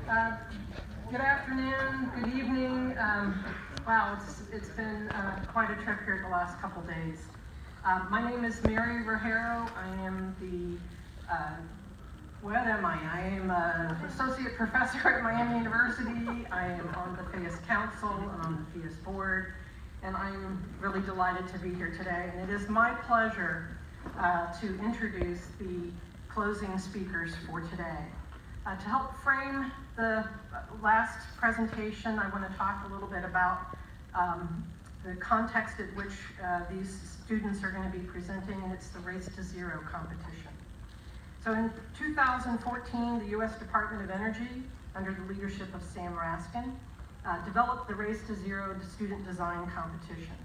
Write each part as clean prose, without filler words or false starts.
Good afternoon, good evening. Wow, it's been quite a trip here the last couple days. My name is Mary Rogero. I am what am I? I am an associate professor at Miami University. I am on the PHIUS Council and on the PHIUS board, and I'm really delighted to be here today. And it is my pleasure to introduce the closing speakers for today. To help frame the last presentation, I want to talk a little bit about the context at which these students are going to be presenting, and it's the Race to Zero competition. So in 2014, the U.S. Department of Energy, under the leadership of Sam Raskin, developed the Race to Zero student design competition.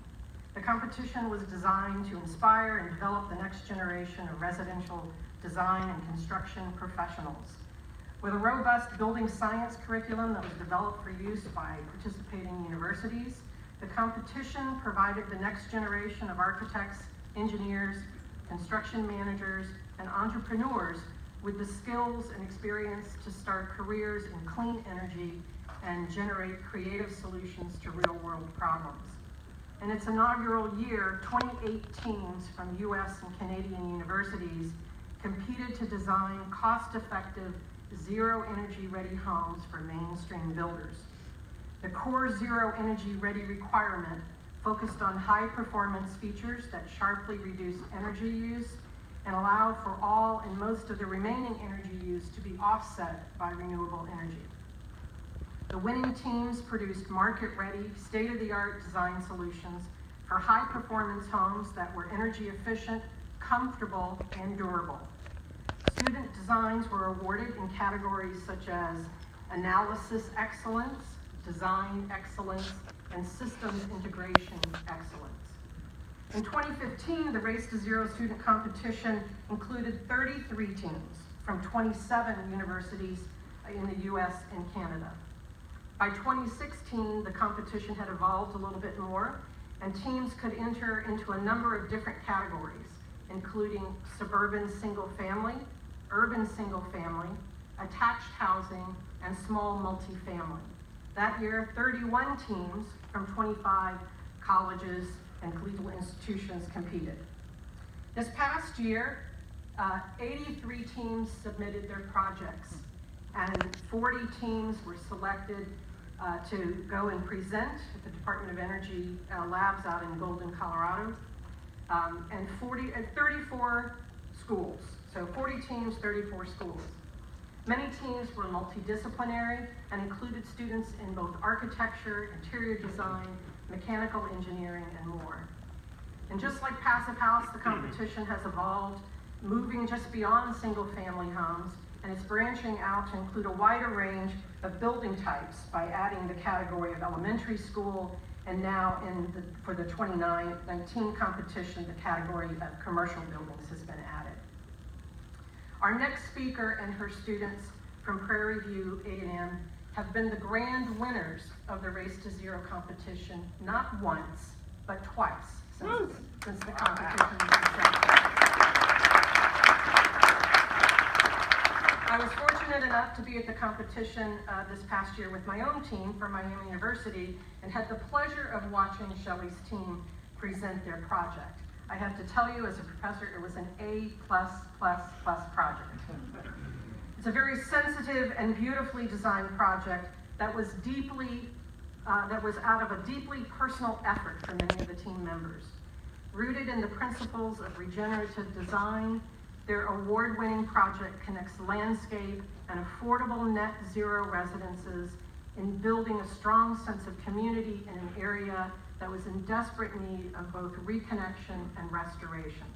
The competition was designed to inspire and develop the next generation of residential design and construction professionals. With a robust building science curriculum that was developed for use by participating universities, the competition provided the next generation of architects, engineers, construction managers, and entrepreneurs with the skills and experience to start careers in clean energy and generate creative solutions to real-world problems. In its inaugural year, 28 teams from U.S. and Canadian universities competed to design cost-effective, zero-energy ready homes for mainstream builders. The core zero-energy ready requirement focused on high-performance features that sharply reduce energy use and allow for all and most of the remaining energy use to be offset by renewable energy. The winning teams produced market-ready, state-of-the-art design solutions for high-performance homes that were energy efficient, comfortable, and durable. Student designs were awarded in categories such as analysis excellence, design excellence, and systems integration excellence. In 2015, the Race to Zero student competition included 33 teams from 27 universities in the US and Canada. By 2016, the competition had evolved a little bit more, and teams could enter into a number of different categories, including suburban single-family, urban single-family, attached housing, and small multifamily. That year, 31 teams from 25 colleges and collegial institutions competed. This past year, 83 teams submitted their projects, and 40 teams were selected to go and present at the Department of Energy labs out in Golden, Colorado, and 34 schools. So 40 teams, 34 schools. Many teams were multidisciplinary and included students in both architecture, interior design, mechanical engineering, and more. And just like Passive House, the competition has evolved, moving just beyond single-family homes, and it's branching out to include a wider range of building types by adding the category of elementary school, and now for the 2019 competition, the category of commercial buildings has been added. Our next speaker and her students from Prairie View A&M have been the grand winners of the Race to Zero competition, not once, but twice since the competition was I was fortunate enough to be at the competition this past year with my own team from Miami University and had the pleasure of watching Shelley's team present their project. I have to tell you, as a professor, it was an A+++ project. It's a very sensitive and beautifully designed project that was out of a deeply personal effort for many of the team members. Rooted in the principles of regenerative design, their award-winning project connects landscape and affordable net zero residences in building a strong sense of community in an area that was in desperate need of both reconnection and restoration.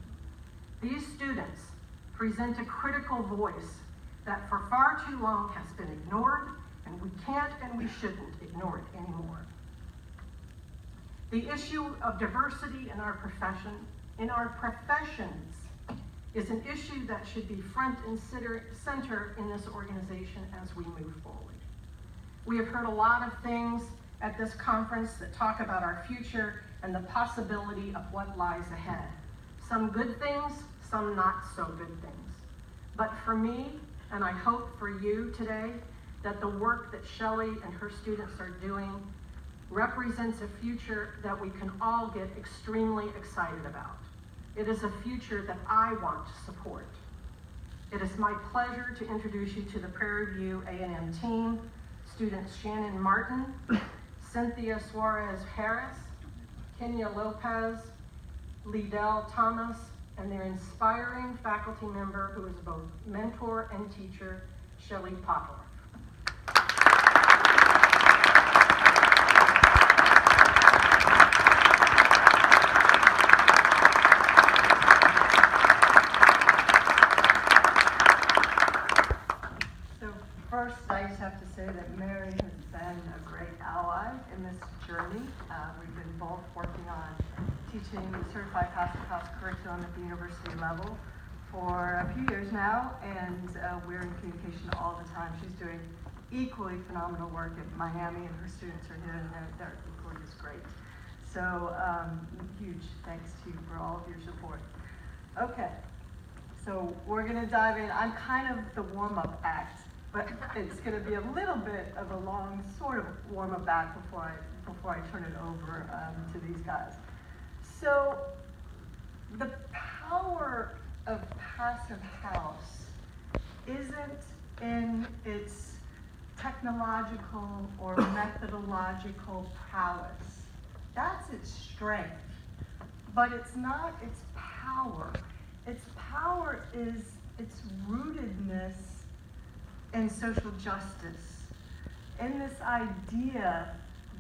These students present a critical voice that for far too long has been ignored, and we can't and we shouldn't ignore it anymore. The issue of diversity in our professions, is an issue that should be front and center in this organization as we move forward. We have heard a lot of things at this conference that talk about our future and the possibility of what lies ahead. Some good things, some not so good things. But for me, and I hope for you today, that the work that Shelley and her students are doing represents a future that we can all get extremely excited about. It is a future that I want to support. It is my pleasure to introduce you to the Prairie View A&M team, students Shannon Martin, Cynthia Suarez-Harris, Kenya Lopez, Lidell Thomas, and their inspiring faculty member who is both mentor and teacher, Shelley Poplar. First, I just have to say that Mary has been a great ally in this journey. We've been both working on teaching the certified pass-the-class curriculum at the university level for a few years now, and we're in communication all the time. She's doing equally phenomenal work at Miami, and her students are here, and they're equally as great. So huge thanks to you for all of your support. Okay, so we're going to dive in. I'm kind of the warm-up act, but it's going to be a little bit of a long sort of warm-up act before I turn it over to these guys. So the power of Passive House isn't in its technological or methodological prowess. That's its strength, but it's not its power. Its power is its rootedness in social justice, in this idea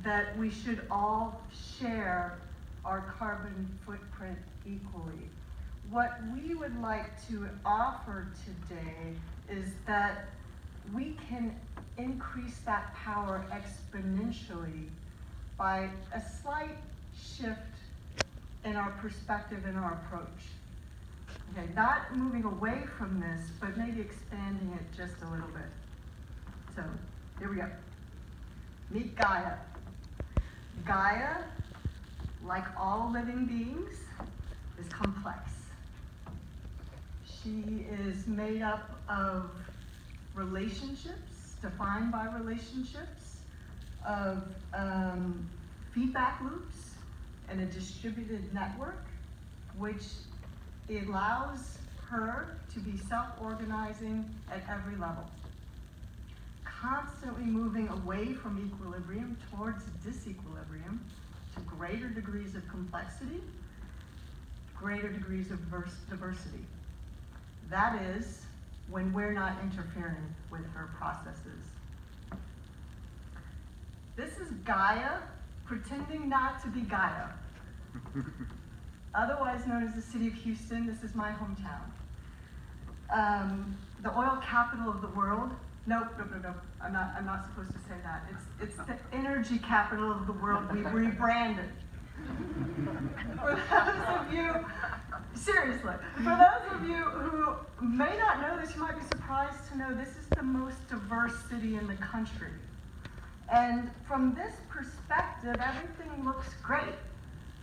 that we should all share our carbon footprint equally. What we would like to offer today is that we can increase that power exponentially by a slight shift in our perspective and our approach. Okay, not moving away from this, but maybe expanding it just a little bit. So, here we go. Meet Gaia. Gaia, like all living beings, is complex. She is made up of relationships, defined by relationships, of feedback loops, and a distributed network, which allows her to be self-organizing at every level, constantly moving away from equilibrium towards disequilibrium to greater degrees of complexity, greater degrees of diversity. That is when we're not interfering with her processes. This is Gaia pretending not to be Gaia. Otherwise known as the city of Houston. This is my hometown. The oil capital of the world. Nope. I'm not supposed to say that. It's the energy capital of the world. We've rebranded. For those of you, seriously, for those of you who may not know this, you might be surprised to know this is the most diverse city in the country. And from this perspective, everything looks great.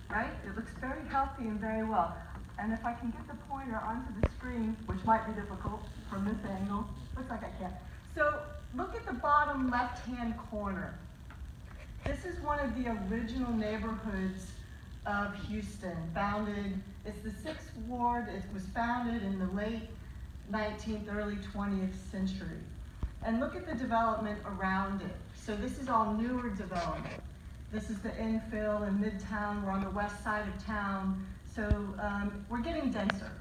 Right? It looks very healthy and very well. And if I can get the pointer onto the screen, which might be difficult from this angle, looks like I can. So look at the bottom left-hand corner. This is one of the original neighborhoods of Houston, it's the 6th Ward. It was founded in the late 19th, early 20th century. And look at the development around it. So this is all newer development. This is the infill in Midtown. We're on the west side of town, so we're getting denser.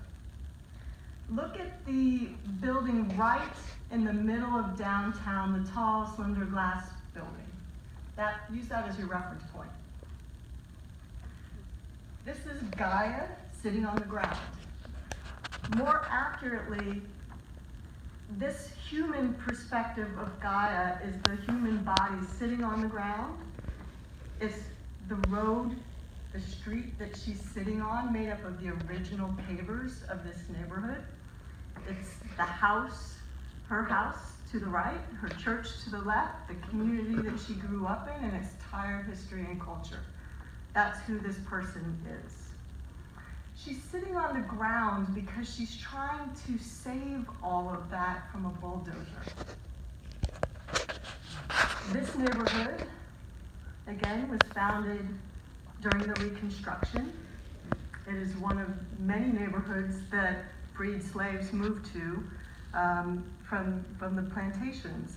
Look at the building right in the middle of downtown, the tall, slender glass building. Use that as your reference point. This is Gaia sitting on the ground. More accurately, this human perspective of Gaia is the human body sitting on the ground. It's the road, the street that she's sitting on, made up of the original pavers of this neighborhood. It's the house, her house to the right, her church to the left, the community that she grew up in, and its entire history and culture. That's who this person is. She's sitting on the ground because she's trying to save all of that from a bulldozer. This neighborhood, again, was founded during the Reconstruction. It is one of many neighborhoods that freed slaves moved to from the plantations.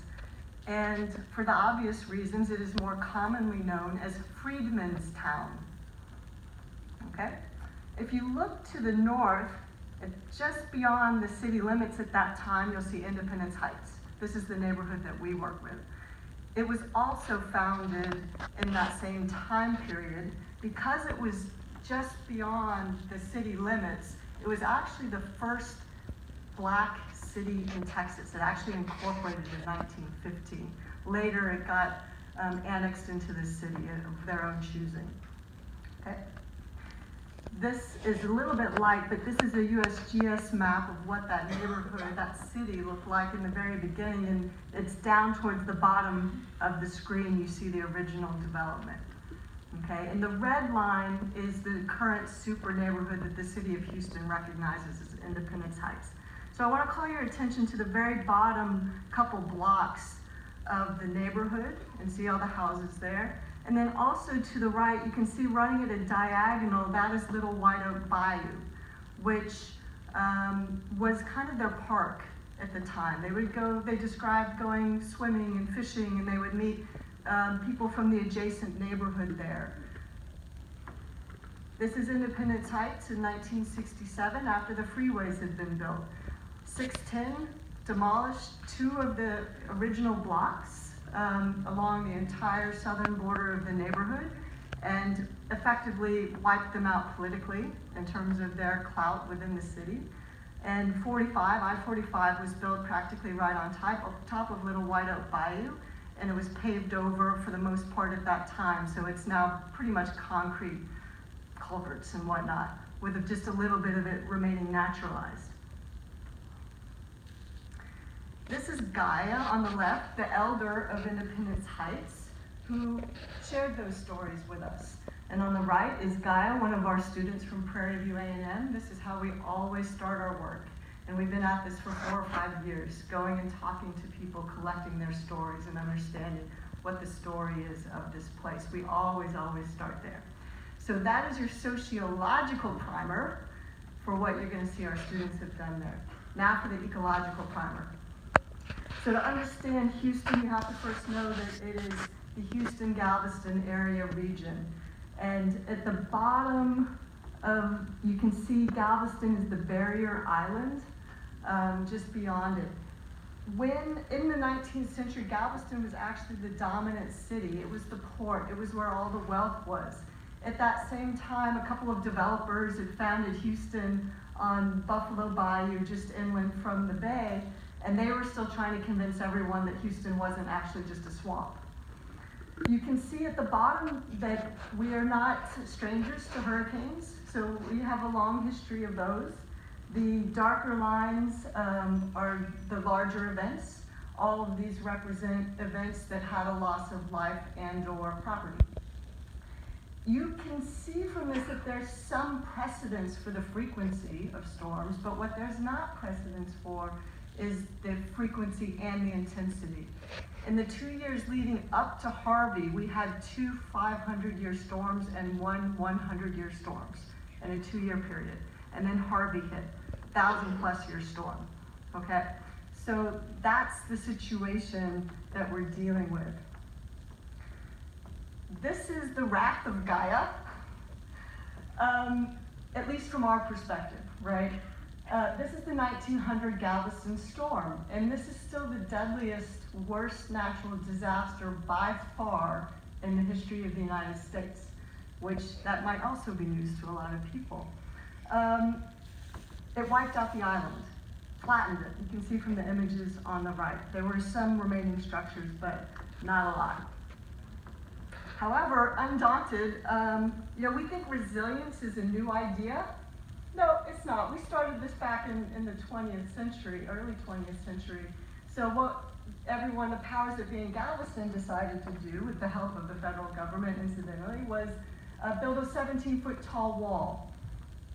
And for the obvious reasons, it is more commonly known as Freedmen's Town. Okay? If you look to the north, just beyond the city limits at that time, you'll see Independence Heights. This is the neighborhood that we work with. It was also founded in that same time period. Because it was just beyond the city limits, it was actually the first black city in Texas. It actually incorporated in 1915. Later, it got annexed into the city of their own choosing. Okay? This is a little bit light, but this is a USGS map of what that neighborhood, that city looked like in the very beginning, and it's down towards the bottom of the screen. You see the original development. Okay, and the red line is the current super neighborhood that the city of Houston recognizes as Independence Heights. So I want to call your attention to the very bottom couple blocks of the neighborhood and see all the houses there. And then also to the right, you can see running at a diagonal, that is Little White Oak Bayou, which was kind of their park at the time. They described going swimming and fishing, and they would meet people from the adjacent neighborhood there. This is Independence Heights in 1967 after the freeways had been built. 610 demolished two of the original blocks along the entire southern border of the neighborhood and effectively wiped them out politically in terms of their clout within the city. And I-45 was built practically right on top of Little White Oak Bayou, and it was paved over for the most part at that time, so it's now pretty much concrete culverts and whatnot, with just a little bit of it remaining naturalized. This is Gaia on the left, the elder of Independence Heights, who shared those stories with us. And on the right is Gaia, one of our students from Prairie View A&M. This is how we always start our work. And we've been at this for 4 or 5 years, going and talking to people, collecting their stories and understanding what the story is of this place. We always start there. So that is your sociological primer for what you're going to see our students have done there. Now for the ecological primer. So to understand Houston, you have to first know that it is the Houston-Galveston area region. And at the bottom you can see Galveston is the barrier island, just beyond it. When, in the 19th century, Galveston was actually the dominant city. It was the port. It was where all the wealth was. At that same time, a couple of developers had founded Houston on Buffalo Bayou, just inland from the bay, and they were still trying to convince everyone that Houston wasn't actually just a swamp. You can see at the bottom that we are not strangers to hurricanes, so we have a long history of those. The darker lines are the larger events. All of these represent events that had a loss of life and/or property. You can see from this that there's some precedence for the frequency of storms, but what there's not precedence for is the frequency and the intensity. In the 2 years leading up to Harvey, we had 2 500-year storms and 1 100-year storms in a 2-year period. And then Harvey hit, 1,000+ year storm, okay? So that's the situation that we're dealing with. This is the wrath of Gaia, at least from our perspective, right? This is the 1900 Galveston storm, and this is still the deadliest, worst natural disaster by far in the history of the United States, which that might also be news to a lot of people. It wiped out the island, flattened it. You can see from the images on the right. There were some remaining structures, but not a lot. However, undaunted, we think resilience is a new idea. No, it's not. We started this back in the 20th century, early 20th century. So what the powers that be in Galveston decided to do, with the help of the federal government incidentally, was build a 17-foot tall wall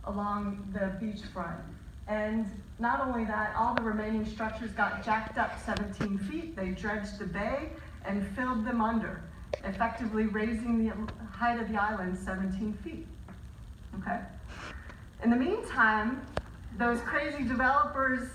along the beachfront. And not only that, all the remaining structures got jacked up 17 feet. They dredged the bay, and filled them under, effectively raising the height of the island 17 feet. Okay? In the meantime, those crazy developers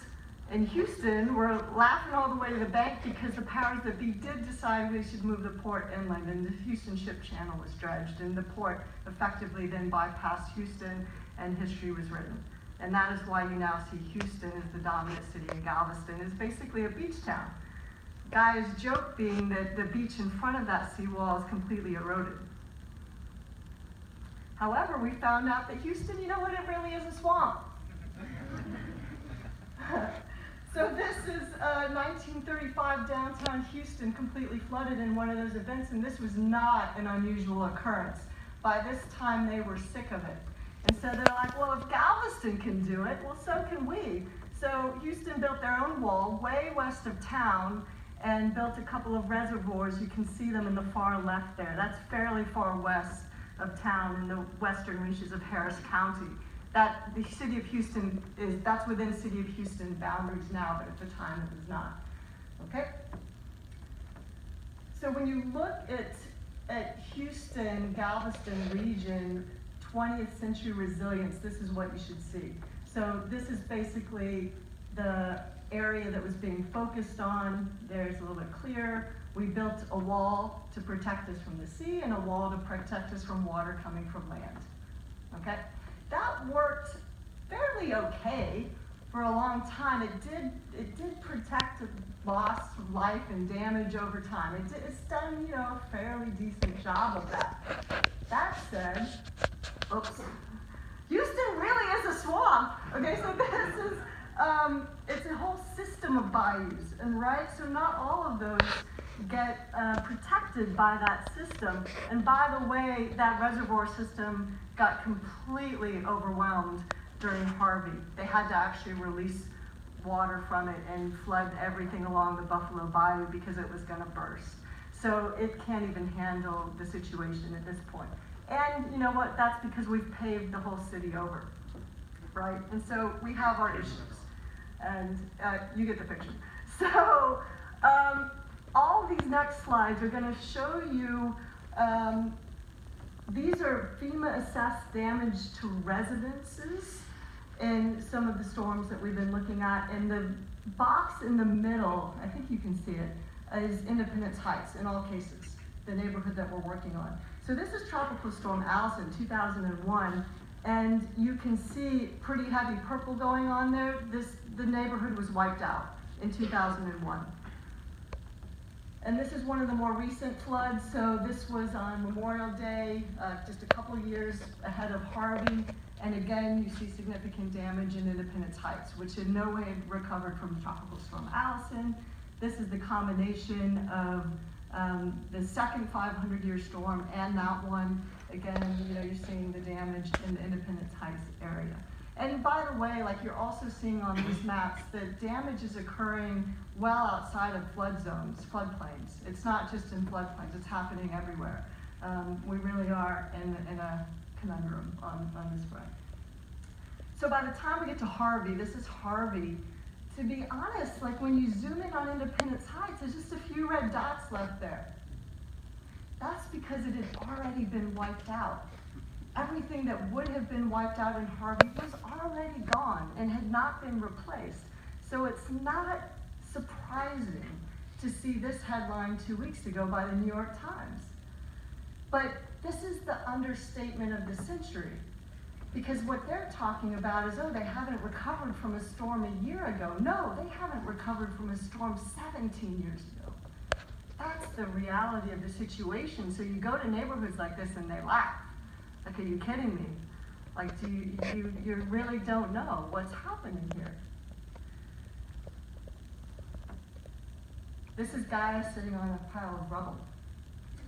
in Houston were laughing all the way to the bank because the powers that be did decide they should move the port inland, and the Houston Ship Channel was dredged, and the port effectively then bypassed Houston, and history was written. And that is why you now see Houston as the dominant city, and Galveston is basically a beach town. Guy's joke being that the beach in front of that seawall is completely eroded. However, we found out that Houston, you know what, it really is a swamp. So this is 1935 downtown Houston, completely flooded in one of those events, and this was not an unusual occurrence. By this time, they were sick of it. And so they're like, well, if Galveston can do it, well, so can we. So Houston built their own wall way west of town and built a couple of reservoirs. You can see them in the far left there. That's fairly far west of town in the western reaches of Harris County. That the city of Houston that's within city of Houston boundaries now, but at the time it was not. Okay? So when you look at Houston, Galveston region, 20th century resilience, this is what you should see. So this is basically the area that was being focused on. There's a little bit clearer. We built a wall to protect us from the sea and a wall to protect us from water coming from land. Okay? That worked fairly okay for a long time. It did protect loss of life and damage over time. It's done, you know, a fairly decent job of that. That said, oops, Houston really is a swamp. Okay, so this is it's a whole system of bayous, and right, so not all of those get protected by that system. And by the way, that reservoir system got completely overwhelmed during Harvey. They had to actually release water from it and flood everything along the Buffalo Bayou because it was going to burst. So it can't even handle the situation at this point. And you know what? That's because we've paved the whole city over, right? And so we have our issues. And you get the picture. So all these next slides are going to show you, these are FEMA assessed damage to residences in some of the storms that we've been looking at. And the box in the middle, I think you can see it, is Independence Heights in all cases, the neighborhood that we're working on. So this is Tropical Storm Allison, 2001. And you can see pretty heavy purple going on there. The neighborhood was wiped out in 2001. And this is one of the more recent floods. So this was on Memorial Day, just a couple of years ahead of Harvey. And again, you see significant damage in Independence Heights, which in no way recovered from Tropical Storm Allison. This is the combination of the second 500-year storm and that one. Again, you know, you're seeing the damage in the Independence Heights area. And by the way, like you're also seeing on these maps, that damage is occurring well outside of flood zones, floodplains. It's not just in floodplains, it's happening everywhere. We really are in a conundrum on this front. So by the time we get to Harvey, this is Harvey. To be honest, like when you zoom in on Independence Heights, there's just a few red dots left there. That's because it had already been wiped out. Everything that would have been wiped out in Harvey was already gone and had not been replaced. So it's not surprising to see this headline 2 weeks ago by the New York Times. But this is the understatement of the century. Because what they're talking about is, oh, they haven't recovered from a storm a year ago. No, they haven't recovered from a storm 17 years ago. That's the reality of the situation. So you go to neighborhoods like this and they laugh. Like, are you kidding me? Like, you really don't know what's happening here. This is Gaia sitting on a pile of rubble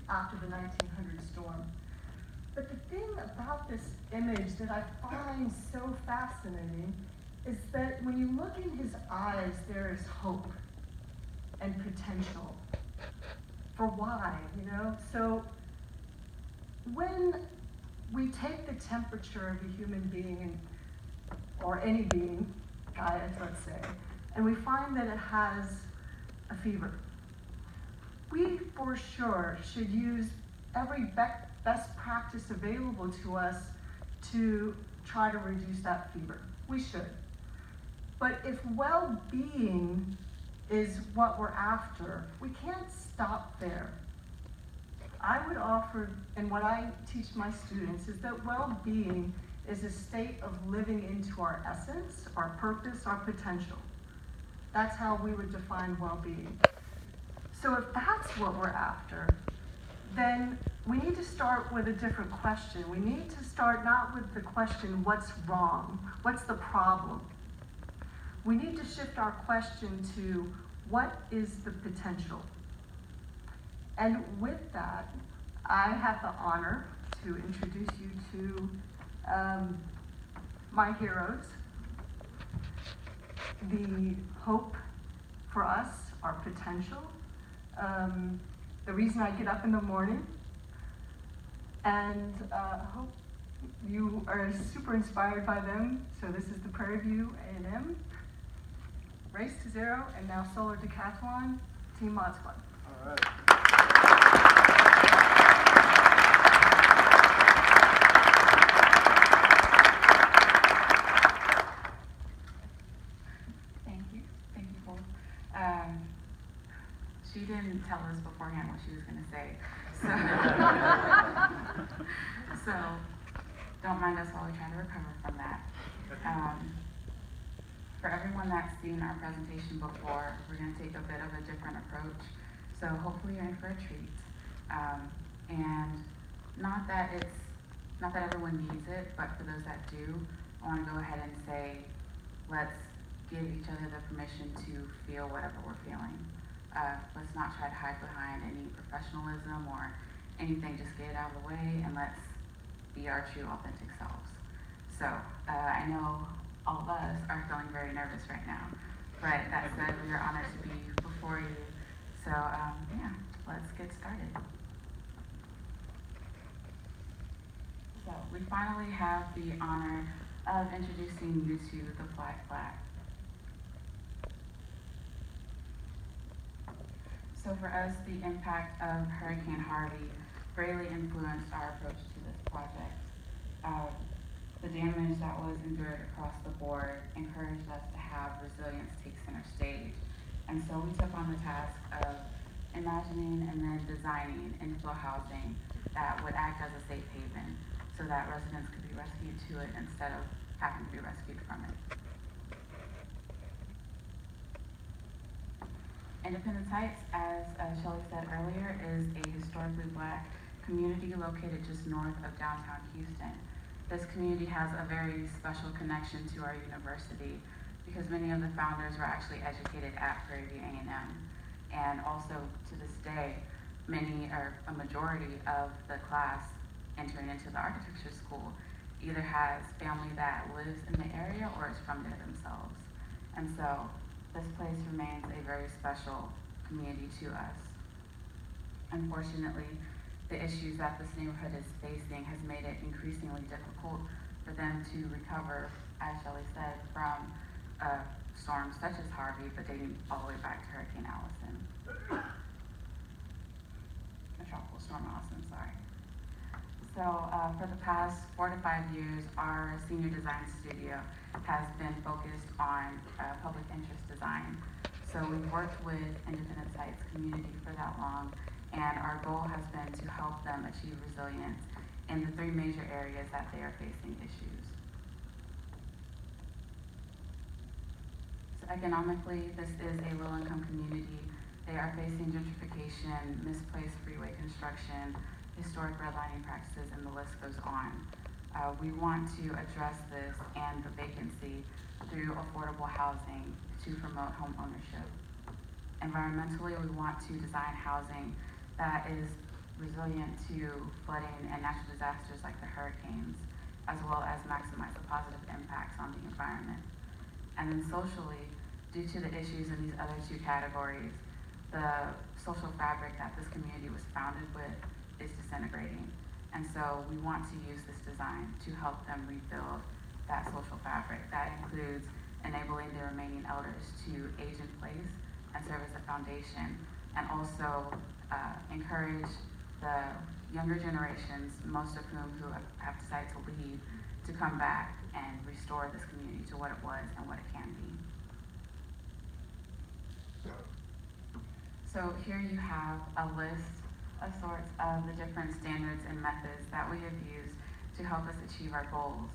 after the 1900 storm. But the thing about this image that I find so fascinating is that when you look in his eyes, there is hope and potential. For why, you know? So when we take the temperature of a human being, or any being, Gaia, let's say, and we find that it has a fever, we for sure should use every best practice available to us to try to reduce that fever. We should. But if well-being is what we're after, we can't stop there. I would offer, and what I teach my students, is that well-being is a state of living into our essence, our purpose, our potential. That's how we would define well-being. So if that's what we're after, then we need to start with a different question. We need to start not with the question, what's wrong? What's the problem? We need to shift our question to, what is the potential? And with that, I have the honor to introduce you to my heroes, the hope for us, our potential, the reason I get up in the morning, and hope you are super inspired by them. So this is the Prairie View A&M, Race to Zero, and now Solar Decathlon, Team Mod Squad. All right. Thank you both. She didn't tell us beforehand what she was going to say, so don't mind us while we try to recover from that. For everyone that's seen our presentation before, we're going to take a bit of a different approach, so hopefully you're in for a treat. And not that everyone needs it, but for those that do, I want to go ahead and say, let's give each other the permission to feel whatever we're feeling. Let's not try to hide behind any professionalism or anything, just get it out of the way and let's be our true authentic selves. So I know all of us are feeling very nervous right now, but that said, we are honored to be before you. So yeah, let's get started. So we finally have the honor of introducing you to the FlyFlat. So for us, the impact of Hurricane Harvey greatly influenced our approach to this project. The damage that was endured across the board encouraged us to have resilience take center stage. And so we took on the task of imagining and then designing inflow housing that would act as a safe haven so that residents could be rescued to it instead of having to be rescued from it. Independence Heights, as Shelley said earlier, is a historically Black community located just north of downtown Houston. This community has a very special connection to our university because many of the founders were actually educated at Prairie View A&M. And also to this day, many or a majority of the class entering into the architecture school either has family that lives in the area or is from there themselves. And so this place remains a very special community to us. Unfortunately, the issues that this neighborhood is facing has made it increasingly difficult for them to recover, as Shelley said, from storms such as Harvey, but dating all the way back to Hurricane Allison. A tropical storm Allison, sorry. So for the past 4 to 5 years, our senior design studio has been focused on public interest design. So we've worked with Independence Heights community for that long, and our goal has been to help them achieve resilience in the 3 major areas that they are facing issues. So economically, this is a low-income community. They are facing gentrification, misplaced freeway construction, historic redlining practices, and the list goes on. We want to address this and the vacancy through affordable housing to promote home ownership. Environmentally, we want to design housing that is resilient to flooding and natural disasters like the hurricanes, as well as maximize the positive impacts on the environment. And then socially, due to the issues in these other 2 categories, the social fabric that this community was founded with is disintegrating. And so we want to use this design to help them rebuild that social fabric. That includes enabling the remaining elders to age in place and serve as a foundation, and also encourage the younger generations, most of whom who have decided to leave, to come back and restore this community to what it was and what it can be. So here you have a list of sorts of the different standards and methods that we have used to help us achieve our goals.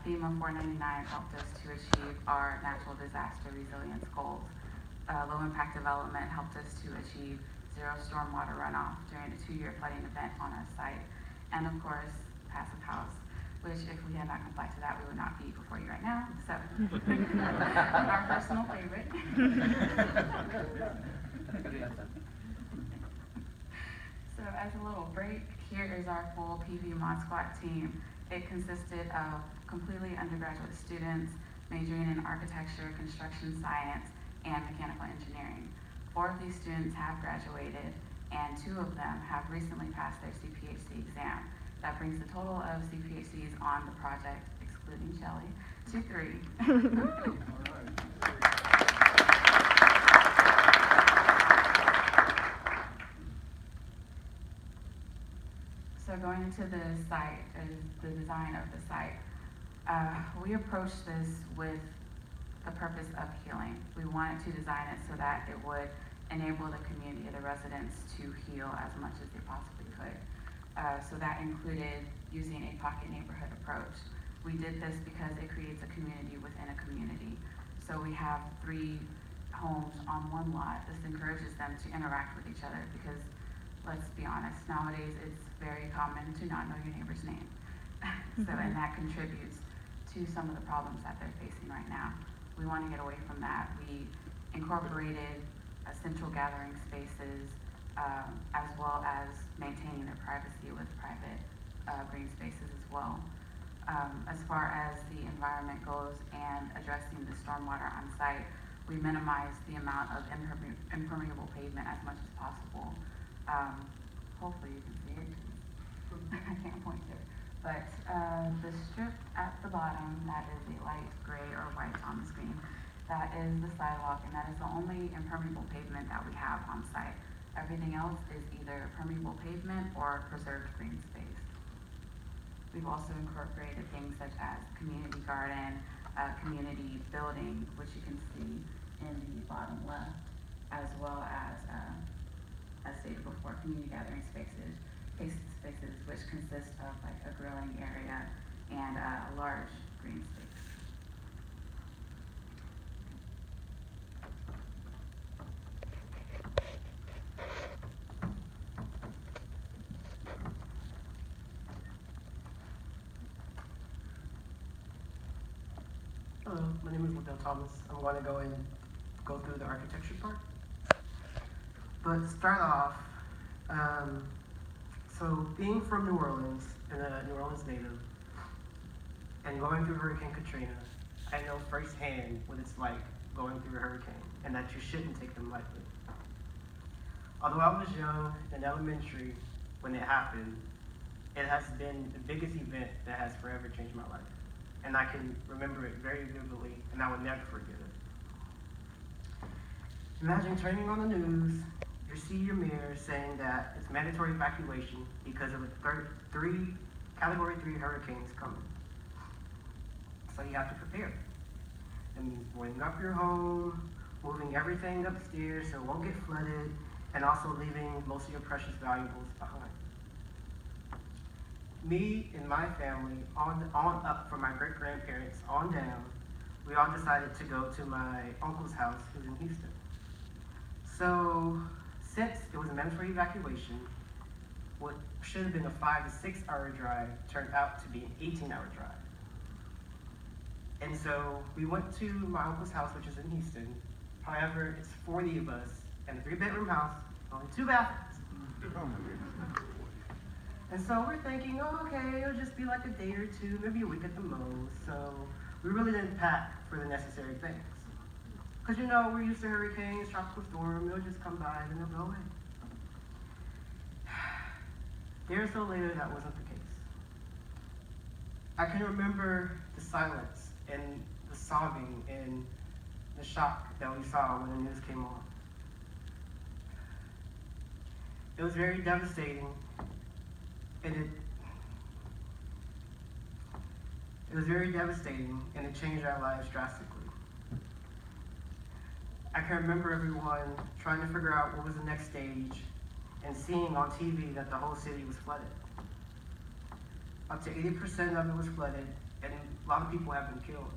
FEMA 499 helped us to achieve our natural disaster resilience goals. Low impact development helped us to achieve zero stormwater runoff during a 2-year flooding event on our site. And of course, passive house, which if we had not complied to that, we would not be before you right now. So, our personal favorite. So as a little break, here is our full PV Mod Squad team. It consisted of completely undergraduate students majoring in architecture, construction science, and mechanical engineering. 4 of these students have graduated, and 2 of them have recently passed their CPHC exam. That brings the total of CPHCs on the project, excluding Shelley, to 3. So going into the site, the design of the site, we approached this with the purpose of healing. We wanted to design it so that it would enable the community, the residents, to heal as much as they possibly could. So that included using a pocket neighborhood approach. We did this because it creates a community within a community. So we have 3 homes on one lot. This encourages them to interact with each other because, let's be honest, nowadays it's very common to not know your neighbor's name. And that contributes to some of the problems that they're facing right now. We want to get away from that. We incorporated central gathering spaces, as well as maintaining their privacy with private green spaces as well. As far as the environment goes and addressing the stormwater on site, we minimize the amount of impermeable pavement as much as possible. Hopefully you can see it. I can't point to it. But the strip at the bottom, that is a light gray or white on the screen, that is the sidewalk, and that is the only impermeable pavement that we have on site. Everything else is either permeable pavement or preserved green space. We've also incorporated things such as community garden, community building, which you can see in the bottom left, as well as stated before, community gathering spaces, which consist of like a grilling area and a large green space. Hello, my name is Liddell Thomas. I'm going to go through the architecture part. But to start off, so being from New Orleans and a New Orleans native, and going through Hurricane Katrina, I know firsthand what it's like going through a hurricane, and that you shouldn't take them lightly. Although I was young and elementary when it happened, it has been the biggest event that has forever changed my life. And I can remember it very vividly, and I will never forget it. Imagine turning on the news, you see your mirror saying that it's mandatory evacuation because of a Category 3 hurricanes coming. So you have to prepare. That means boarding up your home, moving everything upstairs so it won't get flooded, and also leaving most of your precious valuables behind. Me and my family, on up from my great-grandparents on down, we all decided to go to my uncle's house, who's in Houston. So, since it was a mandatory evacuation, what should have been a 5 to 6 hour drive turned out to be an 18-hour drive. And so we went to my uncle's house, which is in Houston. However, it's 40 of us in a 3-bedroom house, only 2 bathrooms. And so we're thinking, oh, okay, it'll just be like a day or 2, maybe a week at the most. So we really didn't pack for the necessary things. Because, you know, we're used to hurricanes, tropical storm, they'll just come by and they'll go away. A day or so later, that wasn't the case. I can remember the silence and the sobbing and the shock that we saw when the news came on. It was very devastating, and it was very devastating, and it changed our lives drastically. I can remember everyone trying to figure out what was the next stage and seeing on TV that the whole city was flooded. Up to 80% of it was flooded, and a lot of people have been killed.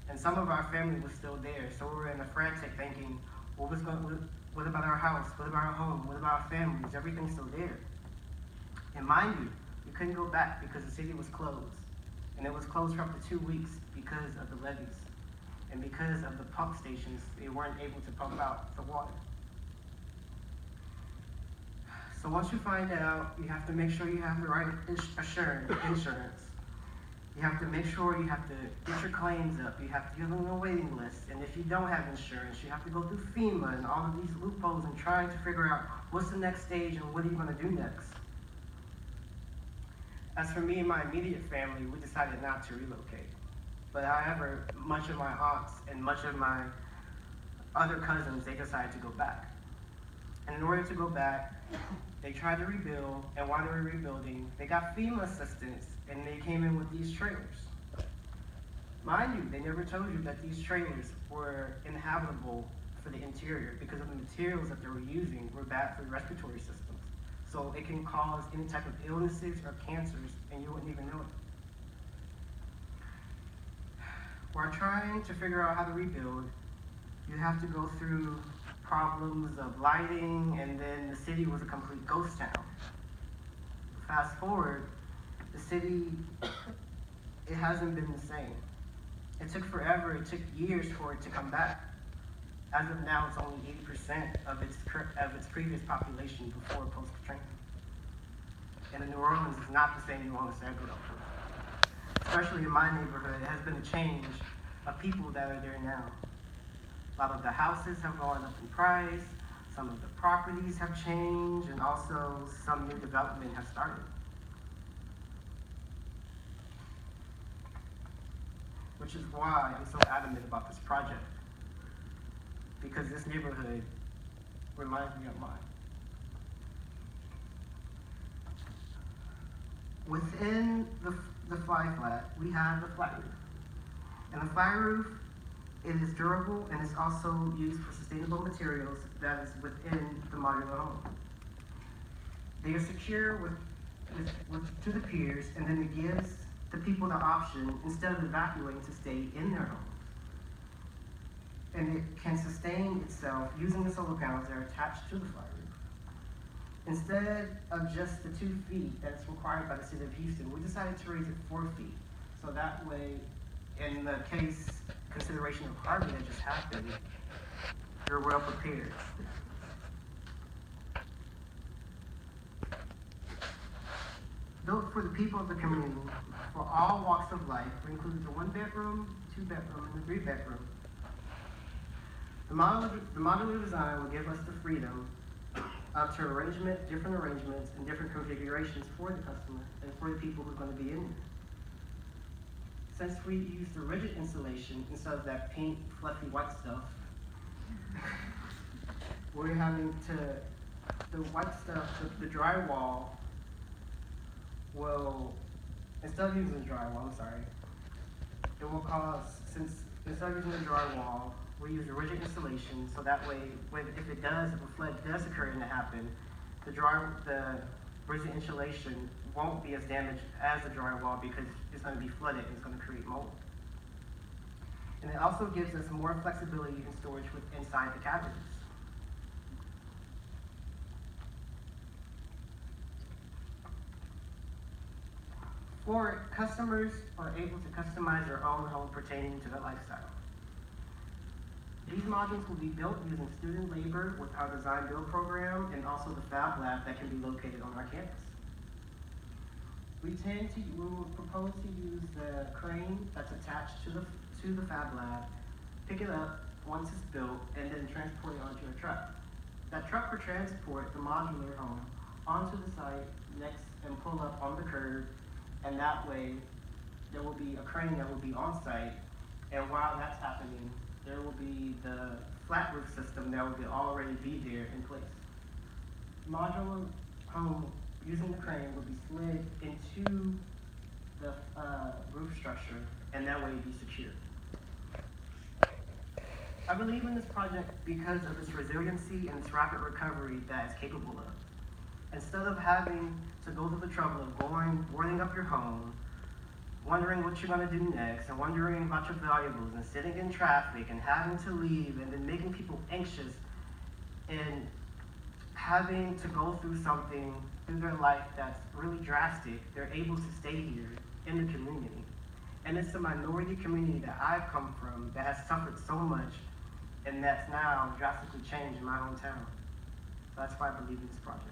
And some of our family was still there, so we were in a frantic thinking, what about our house? What about our home? What about our families? Everything's still there. And mind you, we couldn't go back because the city was closed. And it was closed for up to 2 weeks because of the levees. And because of the pump stations, they weren't able to pump out the water. So once you find out, you have to make sure you have the right insurance. You have to make sure you have to get your claims up. You have to get on a waiting list. And if you don't have insurance, you have to go through FEMA and all of these loopholes and trying to figure out what's the next stage and what are you going to do next. As for me and my immediate family, we decided not to relocate. But however, much of my aunts and much of my other cousins, they decided to go back. And in order to go back, they tried to rebuild, and while they were rebuilding, they got FEMA assistance, and they came in with these trailers. Mind you, they never told you that these trailers were inhabitable for the interior because of the materials that they were using were bad for the respiratory systems. So it can cause any type of illnesses or cancers, and you wouldn't even know it. While trying to figure out how to rebuild, you have to go through problems of lighting, and then the city was a complete ghost town. Fast forward, the city, it hasn't been the same. It took forever, it took years for it to come back. As of now, it's only 80% of its previous population before post-Katrina. And the New Orleans is not the same New Orleans I grew up with. Especially in my neighborhood, it has been a change of people that are there now. A lot of the houses have gone up in price, some of the properties have changed, and also some new development has started. Which is why I'm so adamant about this project, because this neighborhood reminds me of mine. Within the FlyFlat, we have the flat roof. And the flat roof, it is durable and it's also used for sustainable materials that is within the modular home. They are secure to the piers, and then it gives the people the option, instead of evacuating, to stay in their homes. And it can sustain itself using the solar panels that are attached to the flat roof. Instead of just the 2 feet that's required by the city of Houston, we decided to raise it 4 feet. So that way, in the case consideration of Harvey that just happened, you're well prepared. Built for the people of the community, for all walks of life, we included the 1-bedroom, 2-bedroom, and the 3-bedroom. The modular design will give us the freedom to different arrangements and different configurations for the customer and for the people who are going to be in there. Since we used the rigid insulation instead of that pink, fluffy white stuff, we're having the white stuff, the drywall will, instead of using the drywall, it will cause, since instead of using the drywall, we use the rigid insulation, so that way, if a flood does occur and it happen, the rigid insulation won't be as damaged as the drywall because it's going to be flooded and it's going to create mold. And it also gives us more flexibility in storage inside the cabins. For it, customers are able to customize their own home pertaining to their lifestyle. These modules will be built using student labor with our design build program and also the Fab Lab that can be located on our campus. We will propose to use the crane that's attached to the Fab Lab, pick it up once it's built, and then transport it onto a truck. That truck will transport the modular home onto the site next and pull up on the curb, and that way there will be a crane that will be on site, and while that's happening, there will be the flat roof system that will already be there in place. modular home using the crane would be slid into the roof structure, and that way it'd be secure. I believe in this project because of its resiliency and its rapid recovery that it's capable of. Instead of having to go through the trouble of boarding up your home, wondering what you're gonna do next, and wondering about your valuables, and sitting in traffic, and having to leave, and then making people anxious, and having to go through something through their life that's really drastic, they're able to stay here in the community. And it's a minority community that I've come from that has suffered so much, and that's now drastically changed in my hometown. So that's why I believe in this project.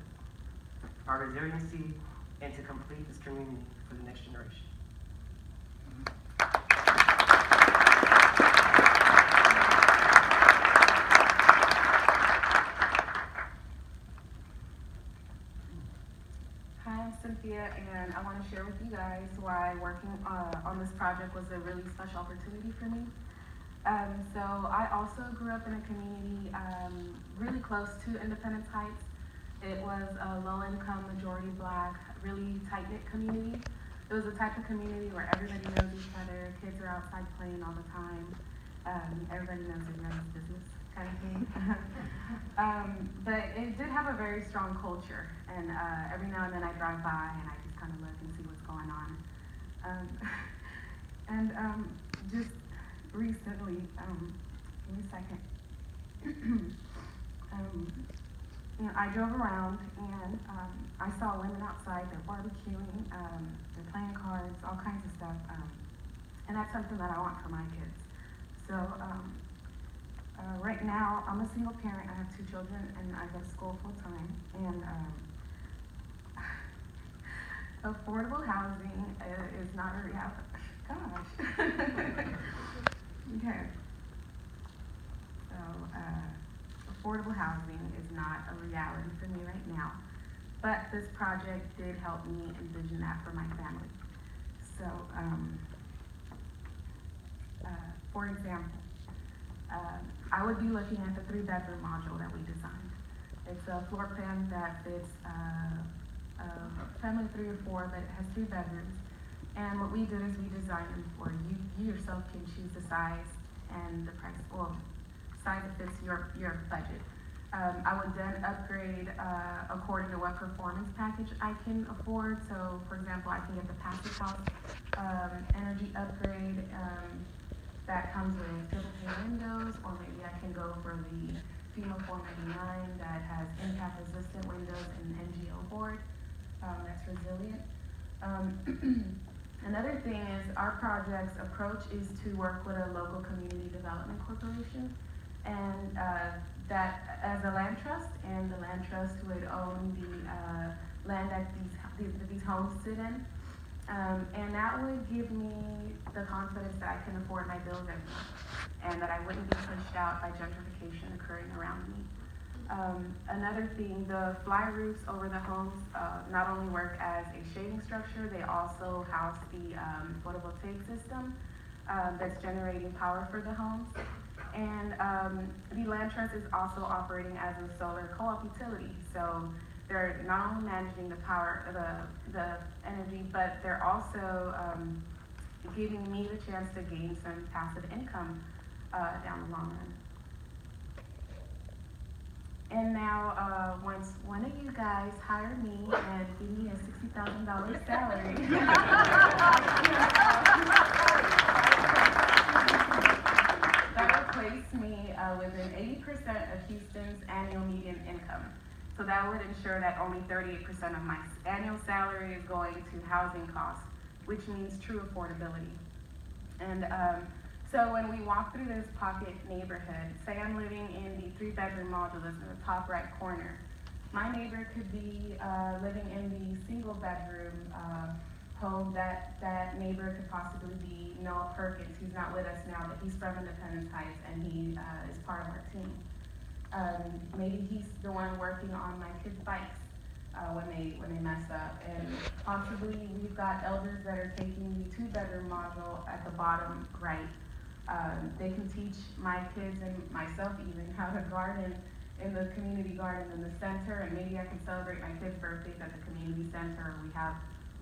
Our resiliency, and to complete this community for the next generation. Hi, I'm Cynthia, and I want to share with you guys why working on this project was a really special opportunity for me. So I also grew up in a community really close to Independence Heights. It was a low-income, majority Black, really tight-knit community. It was a type of community where everybody knows each other, kids are outside playing all the time, everybody knows everybody's business kind of thing. But it did have a very strong culture, and every now and then I drive by and I just kind of look and see what's going on. Just recently, give me a second. I drove around and I saw women outside, they're barbecuing, they're playing cards, all kinds of stuff. And that's something that I want for my kids. So right now, I'm a single parent, I have 2 children, and I go to school full time. And affordable housing is not a reality. Gosh. Okay. So, affordable housing is not a reality for me right now, but this project did help me envision that for my family. So, for example, I would be looking at the 3-bedroom module that we designed. It's a floor plan that fits a family of 3 or 4, but it has 3 bedrooms. And what we did is we designed them for you. You yourself can choose the size and the price, well, size that fits your budget. I would then upgrade according to what performance package I can afford. So, for example, I can get the Passive House energy upgrade that comes with triple pane windows, or maybe I can go for the FEMA 499 that has impact-resistant windows and NGO board that's resilient. Another thing is our project's approach is to work with a local community development corporation, and that as a land trust, and the land trust would own the land that these homes sit in, and that would give me the confidence that I can afford my bills every month, and that I wouldn't be pushed out by gentrification occurring around me. Another thing, the fly roofs over the homes not only work as a shading structure, they also house the photovoltaic system that's generating power for the homes. And the land trust is also operating as a solar co-op utility. So they're not only managing the power, the energy, but they're also giving me the chance to gain some passive income down the long run. And now, once one of you guys hire me and give me a $60,000 salary, that will place me within 80% of Houston's annual median income. So that would ensure that only 38% of my annual salary is going to housing costs, which means true affordability. And so when we walk through this pocket neighborhood, say I'm living in the 3-bedroom module that's in the top right corner. My neighbor could be living in the single bedroom home. That neighbor could possibly be Noah Perkins. He's not with us now, but he's from Independence Heights and he is part of our team. Maybe he's the one working on my kids' bikes when they mess up. And possibly we've got elders that are taking the 2-bedroom module at the bottom right. They can teach my kids and myself even how to garden in the community garden in the center, and maybe I can celebrate my kids' birthdays at the community center.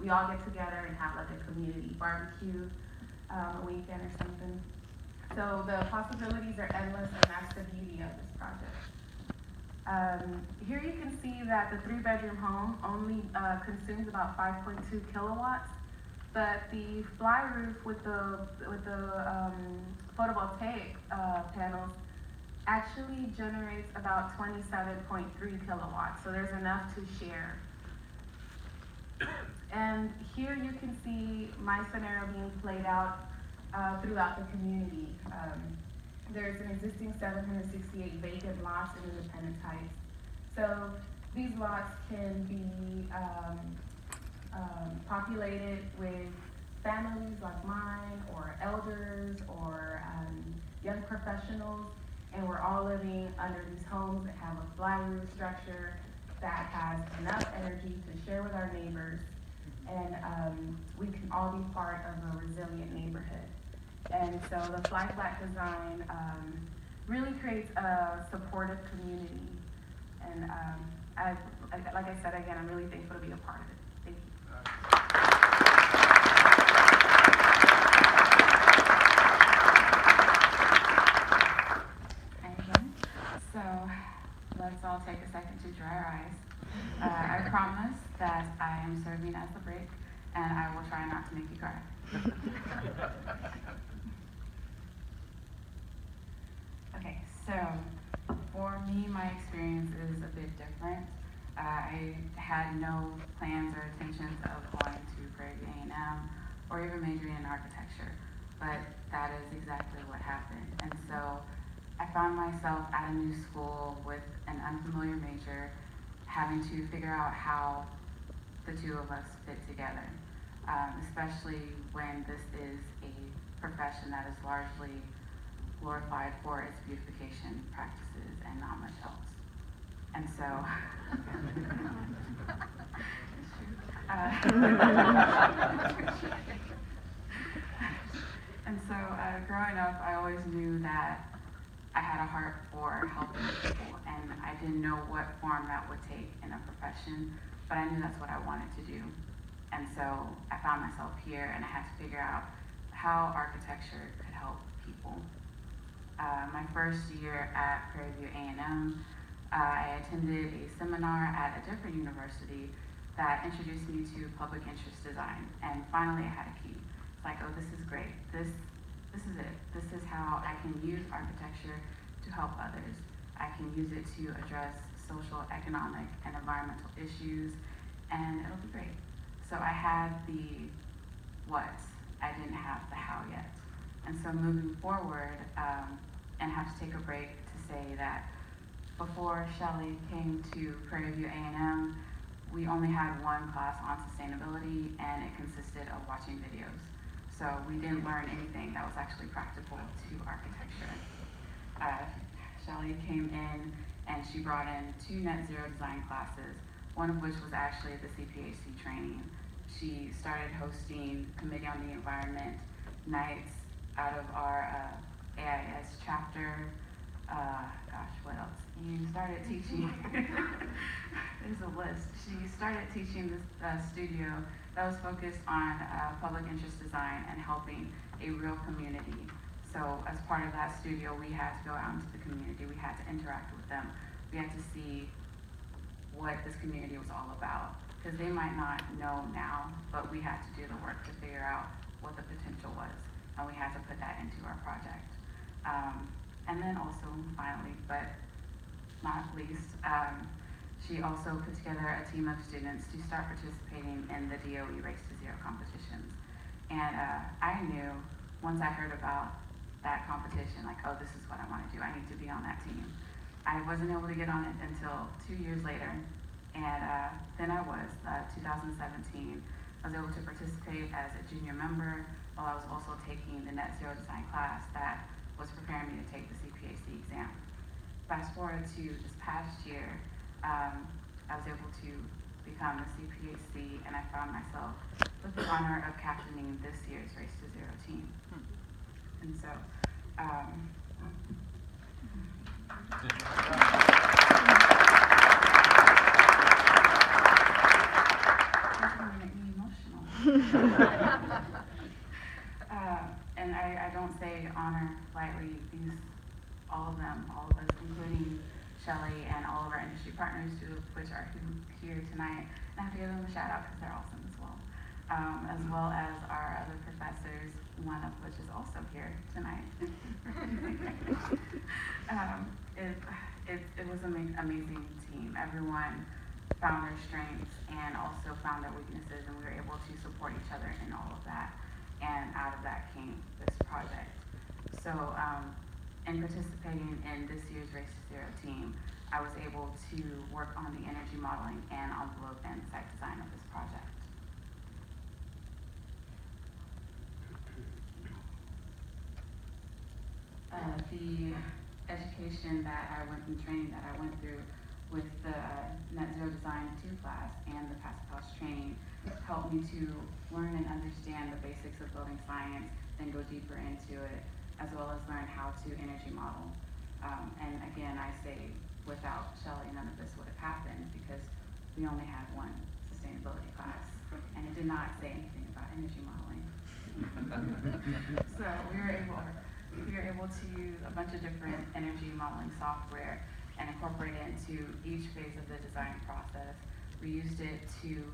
We all get together and have like a community barbecue a weekend or something. So the possibilities are endless, and that's the beauty of this project. Here you can see that the 3-bedroom home only consumes about 5.2 kilowatts, but the fly roof with the photovoltaic panels actually generates about 27.3 kilowatts, so there's enough to share. And here you can see my scenario being played out throughout the community. There's an existing 768 vacant lots in Independence Heights. So these lots can be populated with families like mine, or elders, or young professionals, and we're all living under these homes that have a fly roof structure that has enough energy to share with our neighbors, and we can all be part of a resilient neighborhood. And so the FlyFlat design really creates a supportive community. And like I said, again, I'm really thankful to be a part of it. Thank you. So let's all take a second to dry our eyes. I promise that I am serving as the break, and I will try not to make you cry. Okay, so for me, my experience is a bit different. I had no plans or intentions of going to Prairie View A&M or even majoring in architecture, but that is exactly what happened. And so I found myself at a new school with an unfamiliar major, having to figure out how the two of us fit together, especially when this is a profession that is largely glorified for its beautification practices and not much else. And so, growing up, I always knew that I had a heart for helping people, and I didn't know what form that would take in a profession, but I knew that's what I wanted to do. And so I found myself here, and I had to figure out how architecture could help people. My first year at Prairie View A&M, I attended a seminar at a different university that introduced me to public interest design, and finally I had a key. It's like, oh, this is great. This is it. This is how I can use architecture to help others. I can use it to address social, economic, and environmental issues, and it'll be great. So I had the what, I didn't have the how yet. And so moving forward, and have to take a break to say that before Shelley came to Prairie View A&M, we only had one class on sustainability, and it consisted of watching videos. So we didn't learn anything that was actually practical to architecture. Shelley came in and she brought in 2 net zero design classes, one of which was actually the CPHC training. She started hosting Committee on the Environment nights out of our AIS chapter. What else? You started teaching, there's a list. She started teaching this studio that was focused on public interest design and helping a real community. So as part of that studio, we had to go out into the community. We had to interact with them. We had to see what this community was all about, because they might not know now, but we had to do the work to figure out what the potential was, and we had to put that into our project. And then also, finally, but not least, she also put together a team of students to start participating in the DOE Race to Zero competitions. And I knew, once I heard about that competition, like, oh, this is what I want to do. I need to be on that team. I wasn't able to get on it until 2 years later. And then I was, 2017, I was able to participate as a junior member while I was also taking the net zero design class that was preparing me to take the CPHC exam. Fast forward to this past year, I was able to become a CPHC, and I found myself with the honor of captaining this year's Race to Zero team. And so, And I don't say honor lightly. All of us, including Shelley and all of our industry partners, two of which are here tonight. And I have to give them a shout out because they're awesome as well as our other professors, one of which is also here tonight. It was an amazing team. Everyone found their strengths and also found their weaknesses, and we were able to support each other in all of that. And out of that came this project. So, in participating in this year's Race to Zero team, I was able to work on the energy modeling and envelope and site design of this project. The education that I went and training that I went through with the Net Zero Design 2 class and the Passive House training helped me to learn and understand the basics of building science, then go deeper into it, as well as learn how to energy model. And again, I say without Shelley, none of this would have happened because we only had one sustainability class, and it did not say anything about energy modeling. So we were able to use a bunch of different energy modeling software and incorporate it into each phase of the design process. We used it to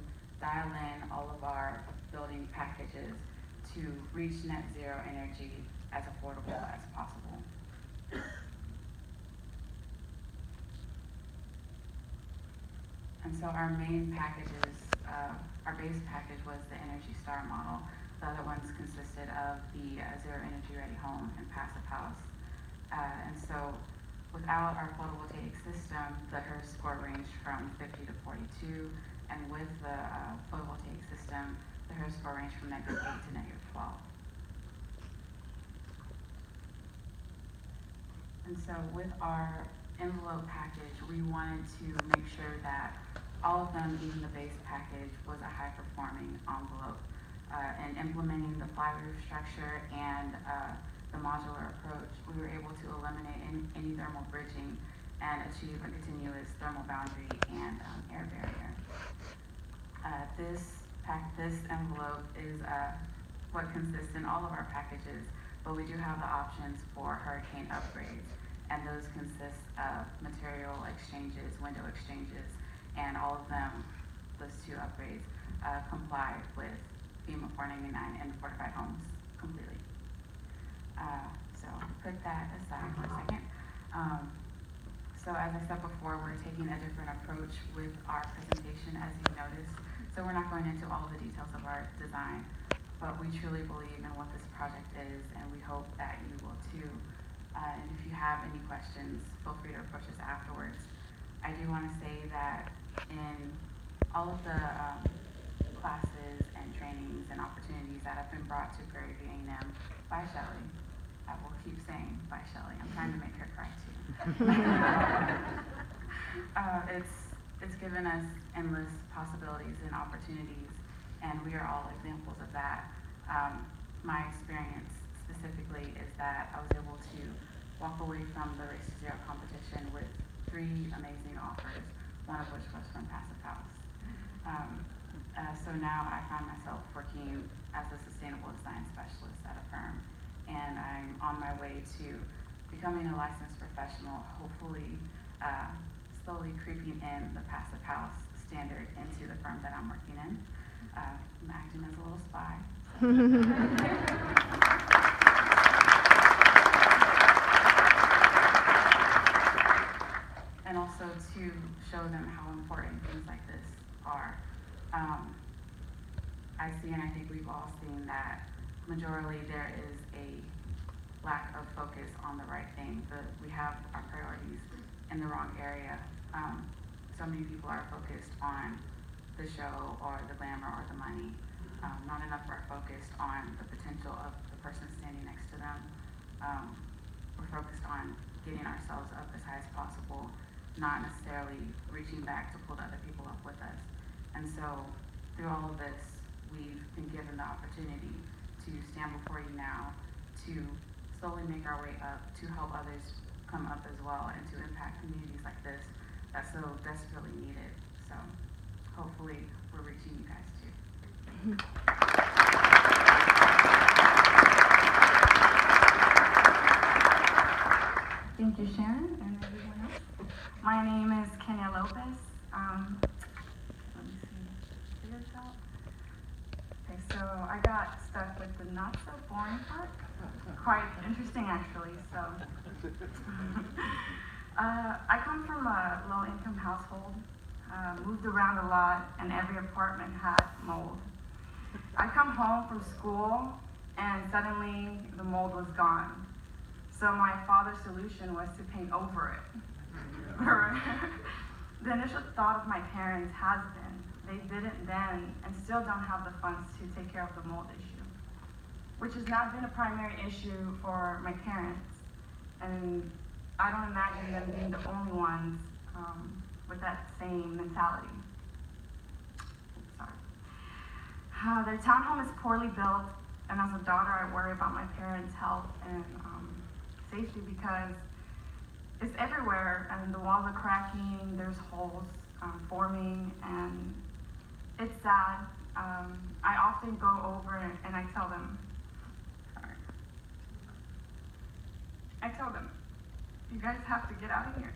dial in all of our building packages to reach net zero energy as affordable as possible. And so our main packages, our base package was the Energy Star model. The other ones consisted of the Zero Energy Ready Home and Passive House. And so without our photovoltaic system, the HERS score ranged from 50 to 42, and with the photovoltaic system, the HERS score ranged from -8 to -12. And so with our envelope package, we wanted to make sure that all of them, even the base package, was a high-performing envelope. And implementing the fly roof structure and the modular approach, we were able to eliminate any thermal bridging and achieve a continuous thermal boundary and air barrier. This envelope is what consists in all of our packages, but we do have the options for hurricane upgrades, and those consist of material exchanges, window exchanges, and all of them, those two upgrades, comply with FEMA 499 and fortified homes completely. So put that aside for a second. So as I said before, we're taking a different approach with our presentation, as you noticed. So we're not going into all of the details of our design, but we truly believe in what this project is, and we hope that you will too. And if you have any questions, feel free to approach us afterwards. I do want to say that in all of the classes and trainings and opportunities that have been brought to Prairie View A&M by Shelley, I will keep saying by Shelley. I'm trying to make her cry too. It's given us endless possibilities and opportunities, and we are all examples of that. My experience specifically is that I was able to walk away from the Race to Zero competition with 3 amazing offers, one of which was from Passive House. So now I find myself working as a sustainable design specialist at a firm, and I'm on my way to becoming a licensed professional, hopefully slowly creeping in the Passive House standard into the firm that I'm working in. I'm acting as a little spy. And also to show them how important things like this are. I see, and I think we've all seen that majorly there is a lack of focus on the right thing. We have our priorities in the wrong area. So many people are focused on the show or the glamour or the money. Not enough are focused on the potential of the person standing next to them. We're focused on getting ourselves up as high as possible, not necessarily reaching back to pull the other people up with us. And so through all of this, we've been given the opportunity to stand before you now, to slowly make our way up, to help others come up as well, and to impact communities like this that's so desperately needed. So hopefully we're reaching you guys too. Thank you, Sharon, and everyone else. My name is Kenya Lopez. Let me see. Figure this out. Okay, so I got stuck with the not so boring part. Quite interesting, actually. So, I come from a low-income household. Moved around a lot, and every apartment had mold. I come home from school, and suddenly the mold was gone. So my father's solution was to paint over it. The initial thought of my parents has been, they didn't then and still don't have the funds to take care of the mold issue, which has not been a primary issue for my parents. And I don't imagine them being the only ones with that same mentality. Sorry. Their townhome is poorly built, and as a daughter, I worry about my parents' health and safety because it's everywhere, and the walls are cracking, there's holes forming, and it's sad. I often go over and I tell them, you guys have to get out of here.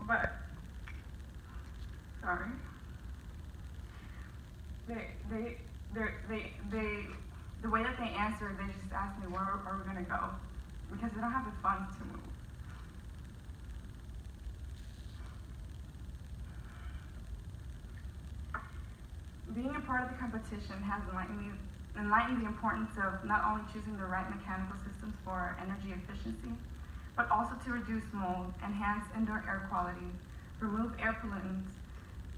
But, sorry. The way that they answer, they just ask me, where are we gonna go? Because they don't have the funds to move. Being a part of the competition has enlightened the importance of not only choosing the right mechanical systems for energy efficiency, but also to reduce mold, enhance indoor air quality, remove air pollutants,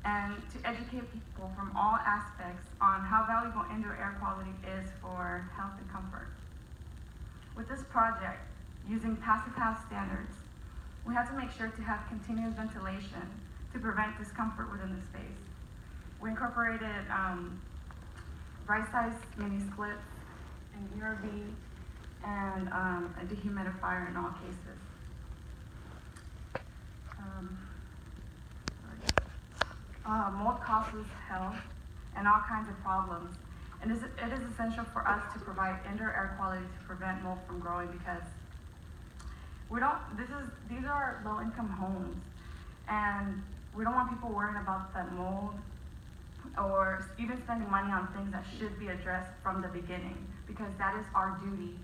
and to educate people from all aspects on how valuable indoor air quality is for health and comfort. With this project, using passive house standards, we had to make sure to have continuous ventilation to prevent discomfort within the space. We incorporated right-size mini splits, an ERV, and a dehumidifier in all cases. Mold causes health and all kinds of problems. And it is essential for us to provide indoor air quality to prevent mold from growing because these are low-income homes, and we don't want people worrying about that mold or even spending money on things that should be addressed from the beginning, because that is our duty.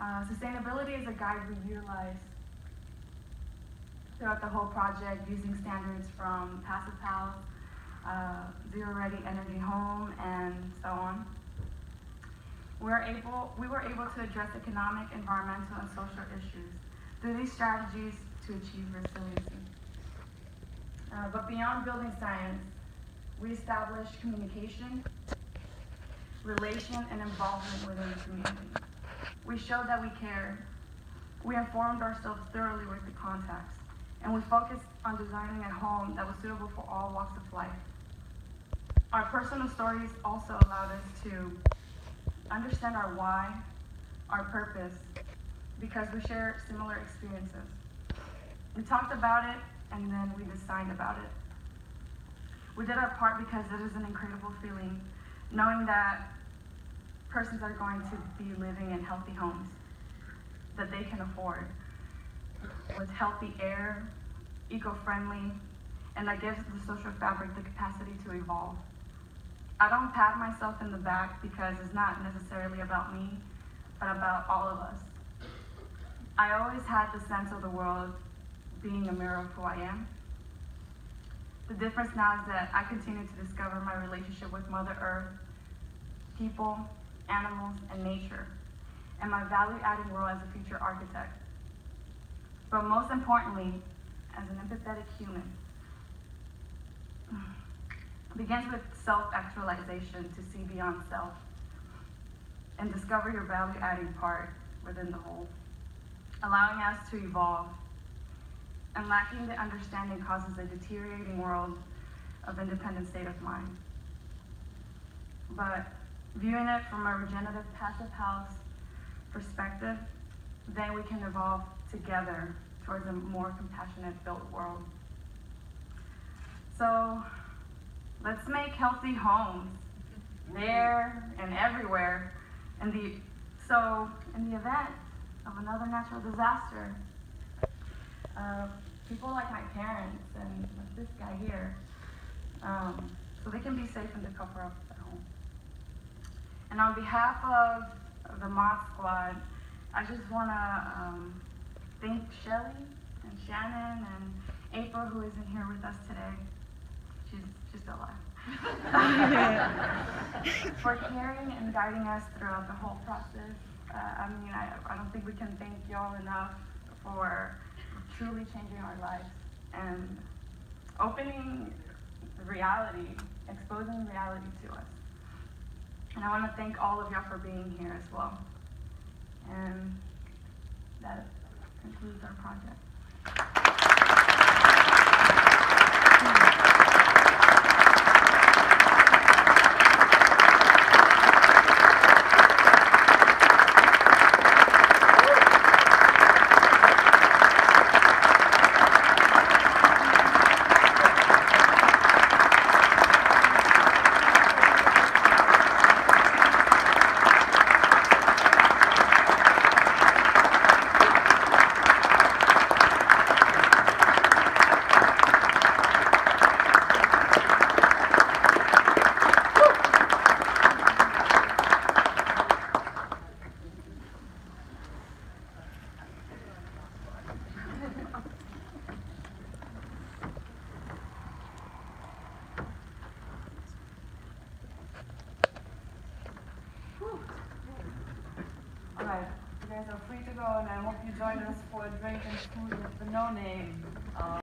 Sustainability is a guide we utilize throughout the whole project, using standards from Passive House, Zero Ready Energy Home, and so on. We were able to address economic, environmental, and social issues through these strategies to achieve resiliency. But beyond building science, we established communication, relation, and involvement within the community. We showed that we cared. We informed ourselves thoroughly with the context, and we focused on designing a home that was suitable for all walks of life. Our personal stories also allowed us to understand our why, our purpose, because we share similar experiences. We talked about it, and then we designed about it. We did our part because it is an incredible feeling, knowing that persons are going to be living in healthy homes that they can afford, with healthy air, eco-friendly, and that gives the social fabric the capacity to evolve. I don't pat myself in the back because it's not necessarily about me, but about all of us. I always had the sense of the world being a mirror of who I am. The difference now is that I continue to discover my relationship with Mother Earth, people, animals, and nature, and my value-adding role as a future architect. But most importantly, as an empathetic human, begins with self-actualization to see beyond self and discover your value-adding part within the whole, allowing us to evolve. And lacking the understanding causes a deteriorating world of independent state of mind. But viewing it from a regenerative passive house perspective, then we can evolve together towards a more compassionate built world. So let's make healthy homes there and everywhere. So in the event of another natural disaster. People like my parents and like this guy here, so they can be safe in the comfort of their home. And on behalf of the Mod Squad, I just want to thank Shelly and Shannon and April, who isn't here with us today. She's still alive. For caring and guiding us throughout the whole process. I don't think we can thank y'all enough for truly changing our lives and opening reality, exposing reality to us. And I want to thank all of y'all for being here as well. And that concludes our project. Alright, you guys are free to go, and I hope you join us for a drink and food with the No Name.